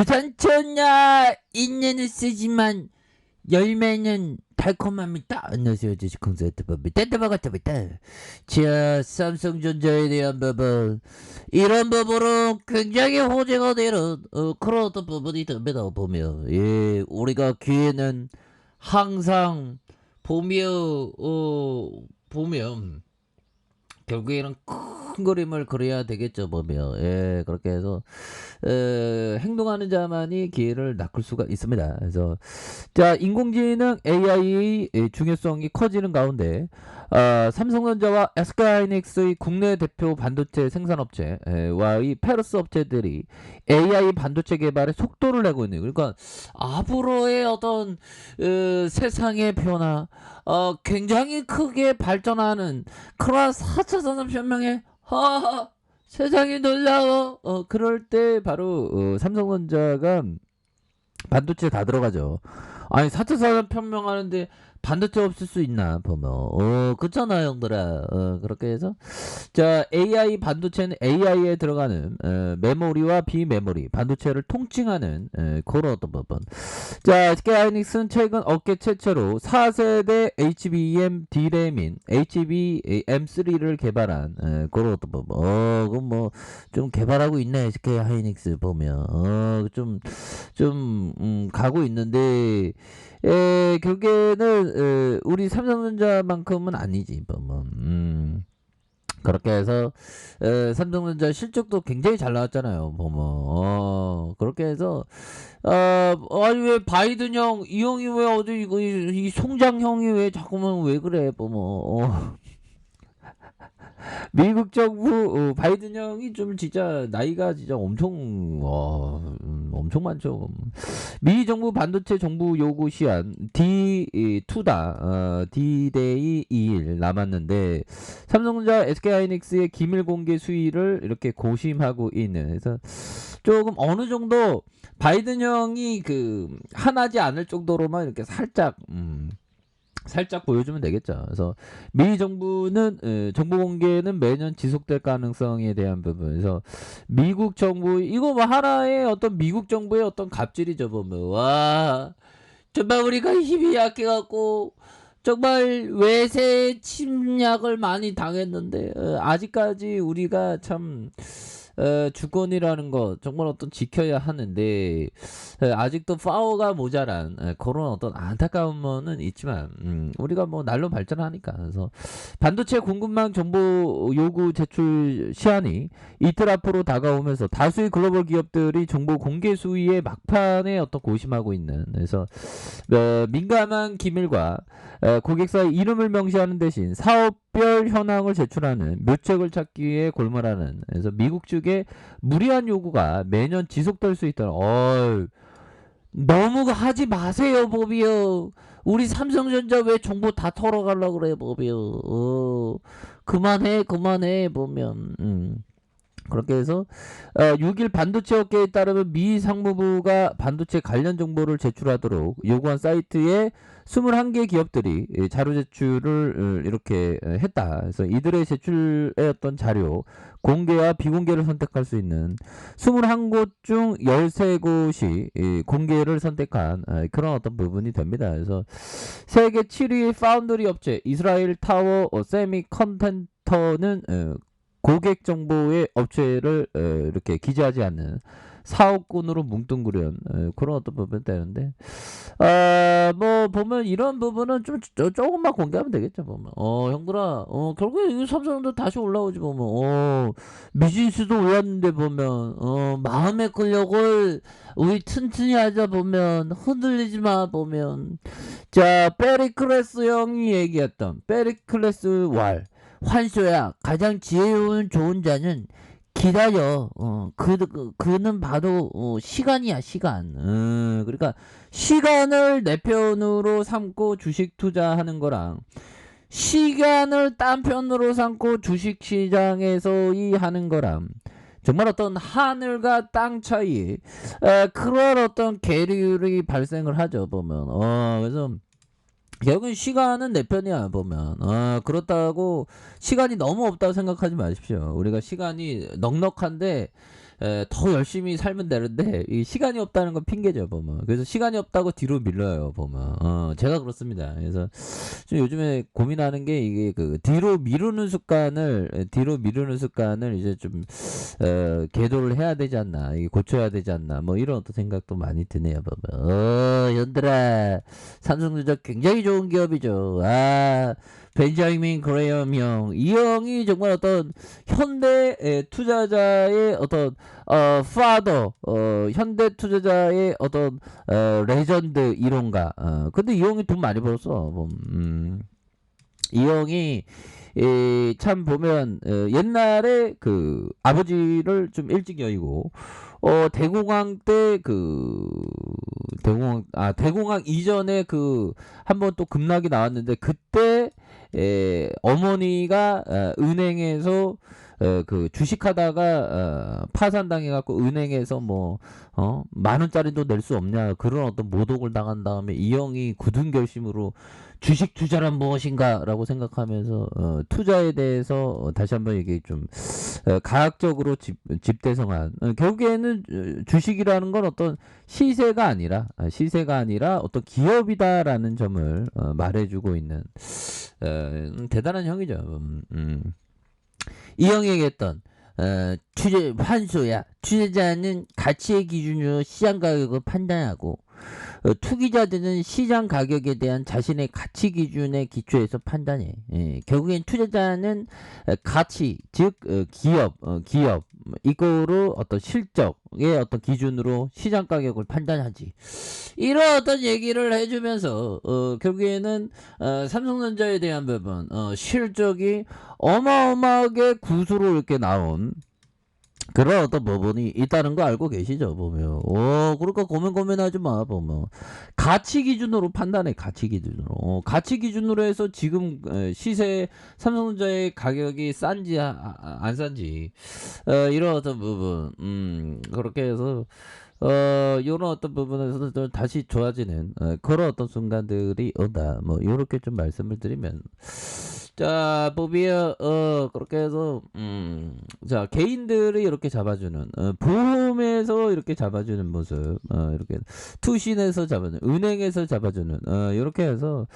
주산천야 인내는 쓰지만 열매는 달콤합니다. 안녕하세요. 주식공사 유튜버입니다. 자, 삼성전자에 대한 부분, 이런 부분은 굉장히 호재가 되는 그런 어떤 부분이 됩니다. 보면 우리가 기회는 항상 보면 결국에는 큰 그림을 그려야 되겠죠. 보면 그렇게 해서 행동하는 자만이 기회를 낚을 수가 있습니다. 그래서 자, 인공지능 AI의 중요성이 커지는 가운데 삼성전자와 SK하이닉스의 국내 대표 반도체 생산업체와의 페르스 업체들이 AI 반도체 개발에 속도를 내고 있는, 그러니까 앞으로의 어떤 세상의 변화, 굉장히 크게 발전하는 그러한 4차 산업혁명에 세상이 놀라워. 그럴 때 바로 삼성전자가 반도체 다 들어가죠. 아니 4차 산업혁명 하는데 반도체 없을 수 있나 보면 그렇잖아 형들아. 그렇게 해서 자, AI 반도체는 AI에 들어가는 메모리와 비메모리 반도체를 통칭하는 그런 어떤 부분. 자, SK하이닉스는 최근 업계 최초로 4세대 HBM D램인 HBM3를 개발한 그런 어떤 부분. 그럼 뭐 좀 개발하고 있네 SK하이닉스 보면. 좀 가고 있는데 결국에는 우리 삼성전자만큼은 아니지 보면. 그렇게 해서 삼성전자 실적도 굉장히 잘 나왔잖아요 보면. 그렇게 해서 아니 왜 바이든 형 이 형이 왜 어디 이 송장 형이 왜 자꾸만 왜 그래 보면. 미국 정부 바이든 형이 좀 진짜 나이가 진짜 엄청 많죠. 미 정부 반도체 정부 요구 시한 D2다. D-Day 2일 남았는데 삼성전자 SK하이닉스의 기밀 공개 수위를 이렇게 고심하고 있는. 그래서 조금 어느 정도 바이든 형이 화나지 않을 정도로만 이렇게 살짝 보여주면 되겠죠. 그래서 미 정부는 정보 공개는 매년 지속될 가능성에 대한 부분에서 미국 정부 이거 뭐 하나의 어떤 미국 정부의 어떤 갑질이죠. 보면 와 정말 우리가 힘이 약해갖고 정말 외세 침략을 많이 당했는데 아직까지 우리가 참 주권이라는 거 정말 어떤 지켜야 하는데 아직도 파워가 모자란 그런 어떤 안타까움은 있지만 우리가 뭐 날로 발전하니까. 그래서 반도체 공급망 정보 요구 제출 시한이 이틀 앞으로 다가오면서 다수의 글로벌 기업들이 정보 공개 수위의 막판에 어떤 고심하고 있는. 그래서 민감한 기밀과 고객사의 이름을 명시하는 대신 사업별 현황을 제출하는 묘책을 찾기 위해 골몰하는. 그래서 미국 측의 무리한 요구가 매년 지속될 수 있다는. 너무 하지 마세요 법이요. 우리 삼성전자 왜 정보 다 털어가려고 그래 법이요. 그만해 보면. 그렇게 해서 6일 반도체 업계에 따르면 미 상무부가 반도체 관련 정보를 제출하도록 요구한 사이트에 21개 기업들이 자료 제출을 이렇게 했다. 그래서 이들의 제출의 어떤 자료 공개와 비공개를 선택할 수 있는 21곳 중 13곳이 공개를 선택한 그런 어떤 부분이 됩니다. 그래서 세계 7위 파운드리 업체 이스라엘 타워 세미 컨텐터는 고객 정보의 업체를 이렇게 기재하지 않는 사업군으로 뭉뚱그려 그런 어떤 부분이 되는데 뭐 보면 이런 부분은 좀 조금만 공개하면 되겠죠. 보면 형들아 결국에 이 삼성도 다시 올라오지. 보면 미진스도 올랐는데 보면 마음의 근력을 우리 튼튼히 하자. 보면 흔들리지 마. 보면 자, 페리클레스 형이 얘기했던 페리클레스 왈 환소야, 가장 지혜로운 좋은 자는 기다려. 그는 바로 시간이야, 시간. 그러니까 시간을 내 편으로 삼고 주식 투자하는 거랑 시간을 딴 편으로 삼고 주식 시장에서 하는 거랑 정말 어떤 하늘과 땅 차이, 그런 어떤 계율이 발생을 하죠. 보면 그래서 결국은 시간은 내 편이야. 보면 그렇다고 시간이 너무 없다고 생각하지 마십시오. 우리가 시간이 넉넉한데 더 열심히 살면 되는데 이 시간이 없다는 건 핑계죠 보면. 그래서 시간이 없다고 뒤로 밀려요 보면. 제가 그렇습니다. 그래서 좀 요즘에 고민하는 게 이게 그 뒤로 미루는 습관을 이제 좀 계도를 해야 되지 않나, 이게 고쳐야 되지 않나, 뭐 이런 어떤 생각도 많이 드네요 보면. 현들아, 삼성전자 굉장히 좋은 기업이죠. 벤자민 그레이엄 형, 이 형이 정말 어떤 현대 투자자의 어떤 파더, 현대 투자자의 어떤 레전드 이론가. 근데 이 형이 돈 많이 벌었어. 이 형이 참 보면 옛날에 그 아버지를 좀 일찍 여의고 대공황 때 그 대공황 이전에 그 한번 또 급락이 나왔는데 그때 어머니가 은행에서 그 주식하다가 파산당해갖고 은행에서 뭐 10,000원짜리도 낼 수 없냐 그런 어떤 모독을 당한 다음에 이 형이 굳은 결심으로 주식 투자란 무엇인가라고 생각하면서 투자에 대해서 다시 한번 이게 좀 과학적으로 집대성한 결국에는 주식이라는 건 어떤 시세가 아니라 어떤 기업이다라는 점을 말해주고 있는 대단한 형이죠. 이 형이 얘기했던 환소야. 투자자는 가치의 기준으로 시장 가격을 판단하고 투기자들은 시장 가격에 대한 자신의 가치 기준에 기초해서 판단해. 결국엔 투자자는 가치, 즉 기업 이거로 어떤 실적의 어떤 기준으로 시장 가격을 판단하지. 이런 어떤 얘기를 해주면서 결국에는 삼성전자에 대한 부분 실적이 어마어마하게 구수로 이렇게 나온 그런 어떤 부분이 있다는 거 알고 계시죠 보면. 그러니까 고민하지 마 보면. 가치 기준으로 판단해. 가치 기준으로 해서 지금 시세 삼성전자의 가격이 싼지 안 싼지 이런 어떤 부분 그렇게 해서 이런 어떤 부분에서 좀 다시 좋아지는 그런 어떤 순간들이 온다. 뭐 이렇게 좀 말씀을 드리면, 자 보비어 그렇게 해서 자 개인들이 이렇게 잡아주는 보험에서 이렇게 잡아주는 모습, 이렇게 투신에서 잡아주는, 은행에서 잡아주는 이렇게 해서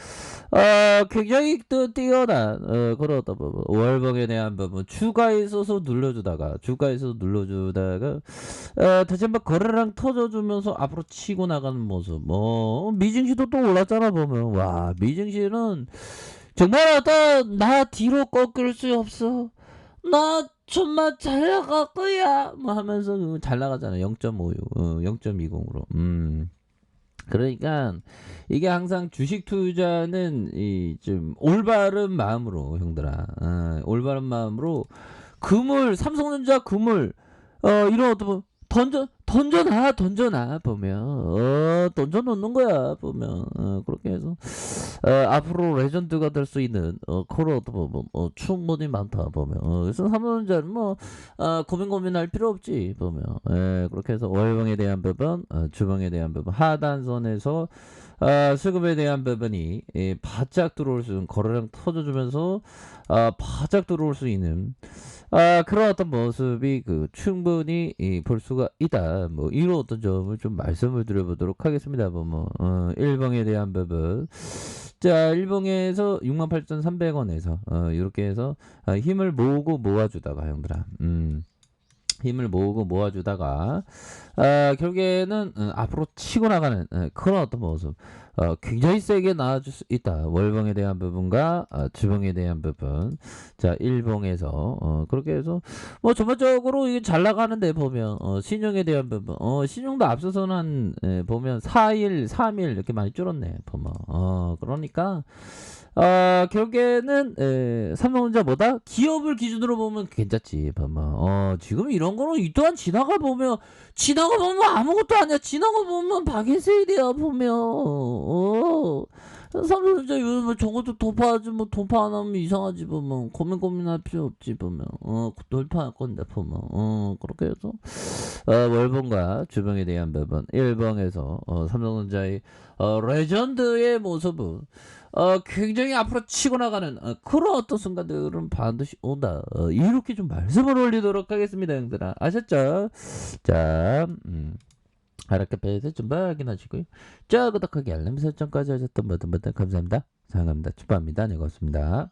굉장히 또 뛰어난 그런 어떤 부분, 월봉에 대한 부분 주가에서 눌러주다가 다시 한번 거래량 터져주면서 앞으로 치고 나가는 모습. 미증시도 또 올랐잖아 보면. 와, 미증시는 정말 어떤 나 뒤로 꺾을 수 없어. 나 정말 잘 나갈 거야. 뭐 하면서 잘 나가잖아. 0.56, 0.20으로. 그러니까 이게 항상 주식 투자는 이 좀 올바른 마음으로, 형들아. 올바른 마음으로 삼성전자 그물 이런 어떤 던져놔 보면. 던져놓는 거야 보면. 그렇게 해서 앞으로 레전드가 될 수 있는 그런 어떤 부분 충분히 많다 보면. 그래서 삼성전자는 뭐 고민할 필요 없지 보면. 그렇게 해서 월봉에 대한 부분, 주봉에 대한 부분, 하단선에서 수급에 대한 부분이 바짝 들어올 수 있는, 거래량 터져주면서 바짝 들어올 수 있는 그런 어떤 모습이 충분히 볼 수가 있다. 뭐 이런 어떤 점을 좀 말씀을 드려보도록 하겠습니다. 일봉에 대한 부분, 자 일봉에서 68,300원에서 이렇게 해서 힘을 모으고 모아주다가, 형들아, 힘을 모으고 모아주다가 결국에는 앞으로 치고 나가는 그런 어떤 모습 굉장히 세게 나와줄 수 있다. 월봉에 대한 부분과 주봉에 대한 부분. 자 일봉에서 그렇게 해서 뭐 전반적으로 이게 잘 나가는데 보면 신용에 대한 부분, 신용도 앞서서는 보면 4일 3일 이렇게 많이 줄었네 보면. 그러니까 결국에는 삼성전자보다 기업을 기준으로 보면 괜찮지 보면. 지금 이런 거는 이 또한 지나가 보면 아무것도 아니야. 지나가 보면 박인세일이야 보면. 삼성전자 요즘 뭐 저것도 돌파하지 뭐 돌파 안 하면 이상하지 보면 고민할 필요 없지 보면 돌파할 건데 보면 그렇게 해서 월봉과 주봉에 대한 부분 1봉에서 삼성전자의 레전드의 모습은 굉장히 앞으로 치고 나가는 그런 어떤 순간들은 반드시 온다. 이렇게 좀 말씀을 올리도록 하겠습니다, 형들아. 아셨죠? 자, 아랍게 배에서 좀 확인하시고요. 자, 구독하기 알람 설정까지 하셨던 모든 분들 감사합니다. 사랑합니다. 축복합니다. 네, 고맙습니다.